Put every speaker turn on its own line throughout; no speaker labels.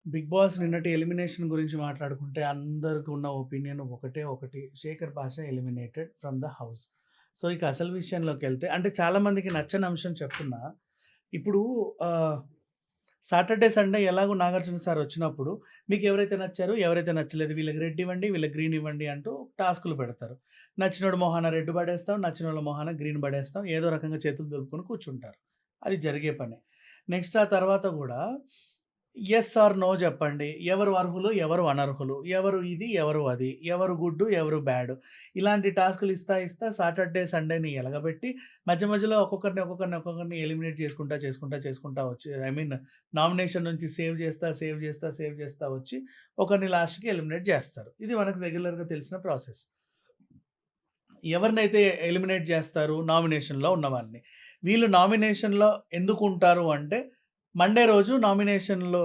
Big boss నిన్నటి elimination గురించి మాట్లాడుకుంటే అందరికి ఉన్న ఒపీనియన్ ఒకటే ఒకటి. శేఖర్ భాష eliminated from the house. So, ఇక అసలు విషయంలోకెళ్తే అంటే చాలా మందికి నచ్చని అంశం చెప్తున్నా. ఇప్పుడు ఆహ్, సాటర్‌డే, సండే ఎలాగో నాగార్జున సార్ వచ్చినప్పుడు మీకెవరైతే నచ్చారో, ఎవరైతే నచ్చలేదు వీళ్ళకి రెడ్ ఇవ్వండి, వీళ్ళకి గ్రీన్ ఇవ్వండి అంటూ టాస్కులు పెడతారు. నచ్చినోడి మొహాన రెడ్ పడేస్తాం, నచ్చినోళ్ళ మొహాన గ్రీన్ పడేస్తాం. ఏదో రకంగా చేతులు దులుపుకొని కూర్చుంటారు. అది జరిగే పనే. నెక్స్ట్ ఆ తర్వాత గూడా యెస్ ఆర్ నో జెప్పండి. ఎవరు అర్హులు, ఎవరు అనర్హులు, ఎవరు ఇది, ఎవరు అది, ఎవరు గుడ్డు, ఎవరు బ్యాడు. ఇలాంటి టాస్కులు ఇస్తా సాటర్‌డే, సండేని ఎలగబెట్టి మధ్యలో ఒక్కొక్కరిని ఎలిమినేట్ చేసుకుంటా వచ్చి నామినేషన్ నుంచి సేవ్ చేస్తా వచ్చి ఒకరిని లాస్ట్‌కి ఎలిమినేట్ జేస్తారు. ఇది మనకు రెగ్యులర్‌గా తెలిసిన ప్రాసెస్. ఎవరినైతే ఎలిమినేట్ జేస్తారు నామినేషన్‌లో ఉన్నవాళ్ళని. వీళ్ళు నామినేషన్‌లో ఎందుకుంటారు అంటే, మండే రోజు నామినేషన్‌లు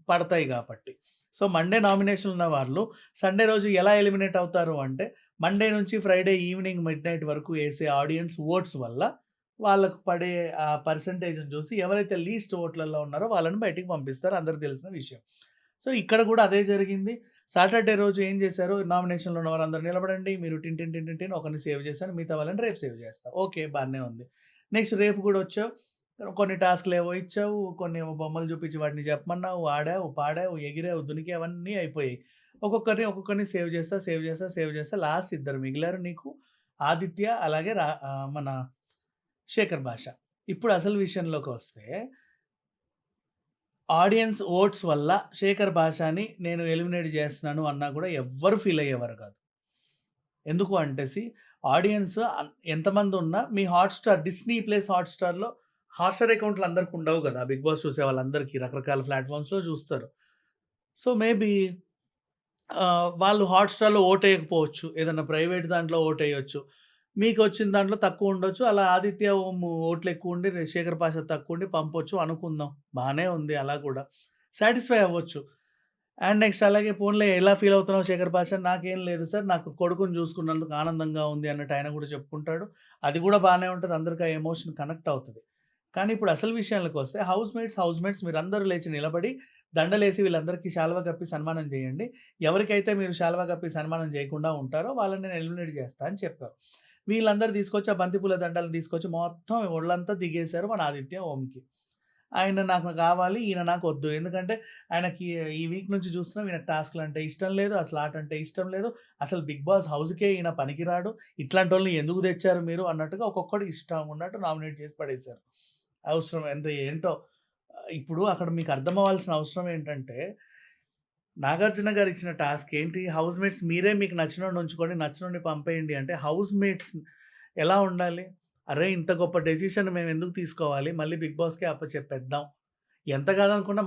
పడతాయి గాబట్టి. సో, మండే నామినేషన్‌లు ఉన్న వాళ్ళు సండే రోజు ఎలా ఎలిమినేట్ అవుతారు అంటే, మండే నుంచి ఫ్రైడే ఈవినింగ్ మిడ్‌నైట్ వరకు ఏసే ఆడియన్స్ ఓట్స్ వల్ల వాళ్ళకు పడే ఆ పర్సెంటేజ్‌ని చూసి ఎవరైతే లీస్ట్ ఓట్లలో ఉన్నారో వాళ్ళని బయటికి పంపిస్తారు. అందరికి తెలిసిన విషయం. సో, ఇక్కడ గూడా అదే జరిగింది. సాటర్‌డే రోజు ఏం జేశారు, నామినేషన్‌లో ఉన్న వారందరూ నిలబడండి. మీరు టిన్ టిన్ టిన్ టిన్ టిన్ ఒకరిని సేవ్ చేశాను. మిగతా వాళ్ళని రేపు సేవ్ చేస్తా. ఓకే. బానే ఉంది. నెక్స్ట్ రేపు గూడా వచ్చావు. కొన్ని టాస్క్‌లేవో ఇచ్చావు. కొన్ని ఏమో బొమ్మలు చూపించి వాటిని చెప్పమన్నావు. ఆడావు, పాడావు, ఎగిరావు, దునికావు అన్నీ అయిపోయాయి. ఒక్కొక్కరిని సేవ్ చేస్తా లాస్ట్ ఇద్దరు మిగిలారు నీకు. ఆదిత్య అలాగే మన శేఖర్ భాష. ఇప్పుడు అసలు విషయంలోకొస్తే ఆడియన్స్ ఓట్స్ వల్ల 'శేఖర్ భాషని' నేను ఎలిమినేట్ జేస్తున్నాను అన్నా గూడా ఎవ్వరు ఫీల్ అయ్యేవారు గాదు. ఎందుకు అంటే ఆడియన్స్ ఎంతమందున్నా మీ హాట్‌స్టార్ డిస్నీ ప్లస్ హాట్‌స్టార్‌లో హాట్‌స్టార్ అకౌంట్‌లు అందరికి ఉండవు గదా! బిగ్ బాస్ చూసే వాళ్ళందరికీ రకరకాల ప్లాట్‌ఫార్మ్స్‌లో జూస్తారు. సో, మేబీ వాళ్ళు హాట్‌స్టార్‌లో ఓటేయకపోవచ్చు. ఏదన్నా ప్రైవేట్ దాంట్లో ఓటేయొచ్చు. మీకొచ్చిన దాంట్లో తక్కువుండొచ్చు. అలా ఆదిత్య, ఓం ఓట్లెక్కువుండి, శేఖర్ భాష తక్కువుండి పంపొచ్చు అనుకుందాం. బానే ఉంది అలా కూడా. సాటిస్ఫై అవ్వచ్చు. అండ్ నెక్స్ట్ అలాగే పోన్లే ఎలా ఫీల్ అవుతున్నావు శేఖర్ భాష? నాకేం లేదు సార్. నాకు కొడుకుని చూసుకున్నందుకు ఆనందంగా ఉంది అన్నట్టు ఆయన కూడా చెప్పుకుంటాడు. అది కూడా బానే ఉంటది. అందరికి ఆ ఎమోషన్ కనెక్ట్ అవుతది. కానీ ఇప్పుడు అసలు విషయాలకొస్తే హౌస్‌మేట్స్ మీరందరూ లేచి నిలబడి దండలేసి వీళ్ళందరికీ శాలువా కప్పి సన్మానం చేయండి. ఎవరికైతే మీరు శాలువా కప్పి సన్మానం చేయకుండా ఉంటారో వాళ్ళని నేను ఎలిమినేట్ చేస్తా అని చెప్పారు. వీళ్ళందరూ తీసుకొచ్చి ఆ బంతిపూల దండలను తీసుకొచ్చి మొత్తం ఒళ్ళంతా దిగేశారు మన ఆదిత్య, ఓంకి. ఆయన నాకు కావాలి, ఈయన నాకొద్దు. ఎందుకంటే ఆయనకి ఈ వీక్ నుంచి చూస్తున్నాం ఈయనకు టాస్క్‌లంటే ఇష్టం లేదు. అసలు ఆట అంటే ఇష్టం లేదు. అసలు బిగ్ బాస్ హౌస్‌కే ఈయన పనికిరాడు. ఇట్లాంటోళ్ళని ఎందుకు తెచ్చారు మీరు అన్నట్టుగా ఒక్కొక్కడు ఇష్టం ఉన్నట్టు నామినేట్ చేసి పడేశారు. అవసరం ఏంటో ఇప్పుడు అక్కడ మీకు అర్థమవ్వాల్సిన అవసరం ఏంటంటే, నాగార్జున గారు ఇచ్చిన టాస్క్ ఏంటి? హౌస్‌మేట్స్ మీరే మీకు నచ్చినోడిని ఉంచుకోండి, నచ్చినోడిని పంపేయండి అంటే, హౌస్‌మేట్స్ ఎలా ఉండాలి? అరేయ్! ఇంత గొప్ప డెసిషన్ మేమెందుకు తీసుకోవాలి? మళ్ళీ బిగ్ బాస్‌కే అప్పచెప్పేద్దాం. ఎంత కాదనుకున్నా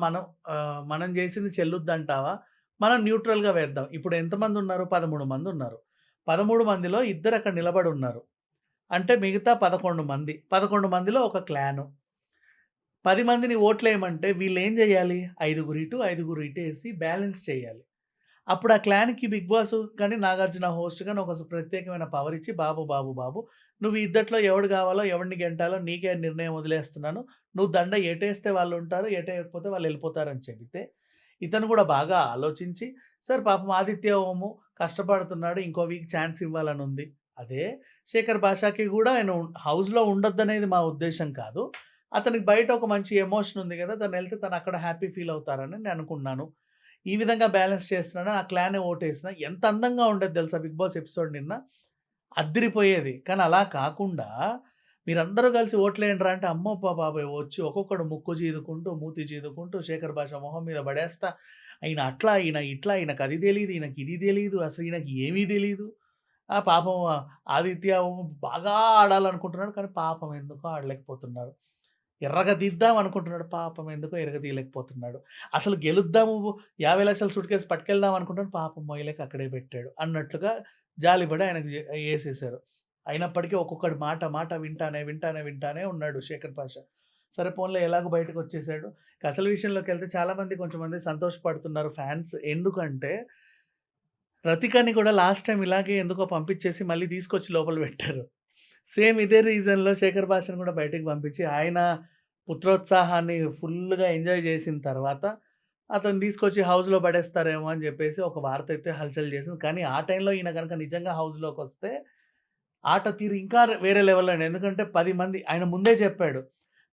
మనం చేసింది చెల్లుద్దంటావా? మనం న్యూట్రల్‌గా వేద్దాం. ఇప్పుడు ఎంతమందున్నారు? 13 మందున్నారు. 13 మందిలో ఇద్దరక్కడ నిలబడున్నారు. అంటే మిగతా 11 మంది. 11 మందిలో ఒక క్లాను. 10 మందిని ఓట్లేయమంటే వీళ్ళేం జేయాలి? ఐదుగురు ఇటు, ఐదుగురు ఇటేసి బ్యాలెన్స్ చేయాలి. అప్పుడు ఆ క్లాన్‌కి బిగ్ బాస్ గాని, నాగార్జున హోస్ట్ గాని ఒక ప్రత్యేకమైన పవర్ ఇచ్చి బాబు నువ్వు ఈ ఇద్దట్లో ఎవడు గావాలో, ఎవడిని గెంటాలో నీకే నిర్ణయం వదిలేస్తున్నాను. నువ్వు దండ ఎటేస్తే వాళ్ళుంటారు, ఎటేయకపోతే వాళ్ళెళ్ళిపోతారని చెబితే, ఇతను గూడా బాగా ఆలోచించి, సార్ పాపం ఆదిత్య ఓము కష్టపడుతున్నాడు. ఇంకో వీక్ ఛాన్స్ ఇవ్వాలనుంది. అదే శేఖర్ భాషకి గూడా ఆయన హౌస్‌లో ఉండొద్దనేది మా ఉద్దేశ్యం కాదు. అతనికి బయట ఒక మంచి ఎమోషన్ ఉంది గదా! తనెళ్తే తనక్కడ హ్యాపీ ఫీల్ అవుతారని నేననుకున్నాను. ఈ విధంగా బ్యాలెన్స్ చేస్తున్నాను. ఆ క్లానే ఓటేసినా ఎంత అందంగా ఉండేది తెలుసా 'బిగ్ బాస్' ఎపిసోడ్ నిన్న. అద్దిరిపోయేది. కానీ అలా కాకుండా మీరందరూ కలిసి ఓట్లేయండిరా అంటే అమ్మో బాబోయ్! వచ్చి ఒక్కొక్కడు ముక్కు చీదుకుంటూ, మూతి చీదుకుంటూ, శేఖర్ భాష మొహం మీద పడేస్తా, ఈయన అట్లా, ఈయన ఇట్లా, ఈయనకు అది తెలీదు, ఈయనకి ఇది తెలీదు, అసలు ఈయనకి ఏమీ తెలీదు. పాపం ఆదిత్య బాగా ఆడాలనుకుంటున్నాడు. కానీ పాపం ఎందుకో ఆడలేకపోతున్నాడు. ఎర్రగా దిద్దాం అనుకుంటున్నాడు. పాపం ఎందుకో ఇరగదీయలేకపోతున్నాడు. అసలు గెలుద్దాము 50,00,000 సూట్‌కేస్ పట్టుకెళ్దాం అనుకుంటాడు. పాపం మొయ్యలేక అక్కడే పెట్టాడు. అన్నట్లుగా జాలిపడి ఆయనకు ఏసేశారు. అయినప్పటికీ ఒక్కొక్కడి మాట వింటానే ఉన్నాడు శేఖర్ పాష. సరే పోన్లే ఎలాగో బయటకొచ్చేసాడు. ఇక అసలు విషయంలోకెళ్తే చాలామంది కొంచెం మంది సంతోషపడుతున్నారు ఫ్యాన్స్. ఎందుకంటే రతికని కూడా లాస్ట్ టైమ్ ఇలాగే ఎందుకో పంపించేసి మళ్ళీ తీసుకొచ్చి లోపల పెట్టారు. సేమ్ ఇదే రీజన్‌లో శేఖర్ భాషను కూడా బయటికి పంపించి ఆయన పుత్రోత్సాహాన్ని ఫుల్‌గా ఎంజాయ్ చేసిన తర్వాత అతన్ని తీసుకొచ్చి హౌస్‌లో పడేస్తారేమో అని జెప్పేసి ఒక వార్త అయితే హల్చల్ చేసింది. కానీ ఆ టైంలో ఈయన గనక నిజంగా హౌస్‌లోకొస్తే ఆట తీరు ఇంకా వేరే లెవెల్‌లో అండి. ఎందుకంటే 10 మంది ఆయన ముందే చెప్పాడు.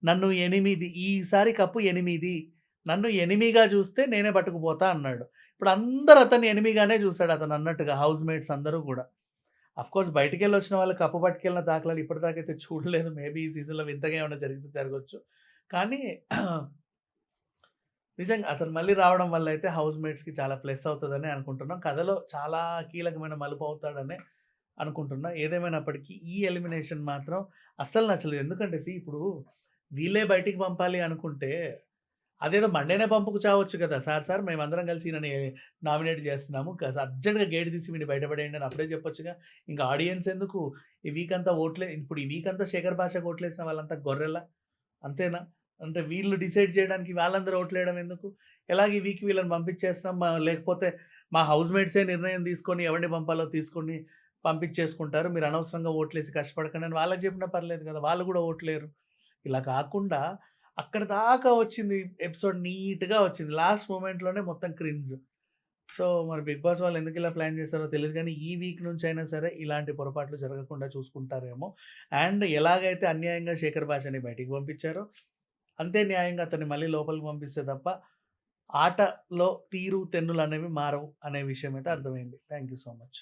నన్ను 8 ఈసారి కప్పు 8 నన్ను ఎనిమిగా చూస్తే నేనే పట్టుకుపోతా అన్నాడు. ఇప్పుడు అందరూ అతన్ని ఎనిమిగానే చూసాడు అతనన్నట్టుగా హౌస్ మేట్స్ అందరూ గూడా. ఆఫ్‌కోర్స్ బయటికెళ్ళొచ్చిన వాళ్ళు కప్పు పట్టుకెళ్ళిన దాఖలాలు ఇప్పటిదాకైతే చూడలేదు. మేబీ ఈ సీజన్‌లో వింతగా ఏమైనా జరిగితే జరగొచ్చు. కానీ నిజంగా అతను మళ్ళీ రావడం వల్లయితే హౌస్ మేట్స్‌కి చాలా ప్లస్ అవుతదని అనుకుంటున్నాం. కథలో చాలా కీలకమైన మలుపవుతాడనే అనుకుంటున్నా. ఏదేమైనప్పటికీ ఈ ఎలిమినేషన్ మాత్రం అస్సలు నచ్చలేదు. ఎందుకంటే ఇప్పుడు వీళ్ళే బయటికి పంపాలి అనుకుంటే, అదేదో మండేనే పంపుకు చావచ్చు కదా! సార్ మేమందరం కలిసి ఈయనని నామినేట్ చేస్తున్నాము. అర్జెంట్‌గా గేట్ తీసి వీడిని బయట పడేయండి అని అప్పుడే చెప్పొచ్చుగా. ఇంకా ఆడియన్స్ ఎందుకు ఈ వీక్ అంతా ఇప్పుడు ఈ వీక్ అంతా శేఖర్ భాషకు ఓట్లేసిన వాళ్ళంతా గొర్రెలా? అంతేనా? అంటే వీళ్ళు డిసైడ్ చేయడానికి వాళ్ళందరూ ఓట్లేయడం ఎందుకు? ఎలాగో ఈ వీక్ వీళ్ళని పంపించేస్తాం. లేకపోతే మా హౌస్ మేట్సే నిర్ణయం తీసుకొని ఎవరిని పంపాలో తీసుకొని పంపించేసుకుంటారు. మీరు అనవసరంగా ఓట్లేసి కష్టపడకండి అని వాళ్ళకి చెప్పినా పర్లేదు కదా! వాళ్ళు కూడా ఓట్లేయరు. ఇలా కాకుండా అక్కడి దాకా వచ్చింది ఎపిసోడ్ నీట్‌గా వచ్చింది. లాస్ట్ మొమెంట్‌లోనే మొత్తం క్రింజ్. సో, మరి 'బిగ్ బాస్' వాళ్ళు ఎందుకు ఇలా ప్లాన్ చేశారో తెలీదు గానీ, ఈ వీక్ నుంచైనా సరే ఇలాంటి పొరపాట్లు జరగకుండా చూసుకుంటారేమో. అండ్ ఎలాగైతే అన్యాయంగా 'శేఖర్ భాషని' బయటికి పంపించారో, అంతే న్యాయంగా అతన్ని మళ్ళీ లోపలికి పంపిస్తే తప్ప, ఆటలో తీరు తెన్నులనేవి మారవు అనే విషయం అయితే అర్థమైంది. Thank you so much.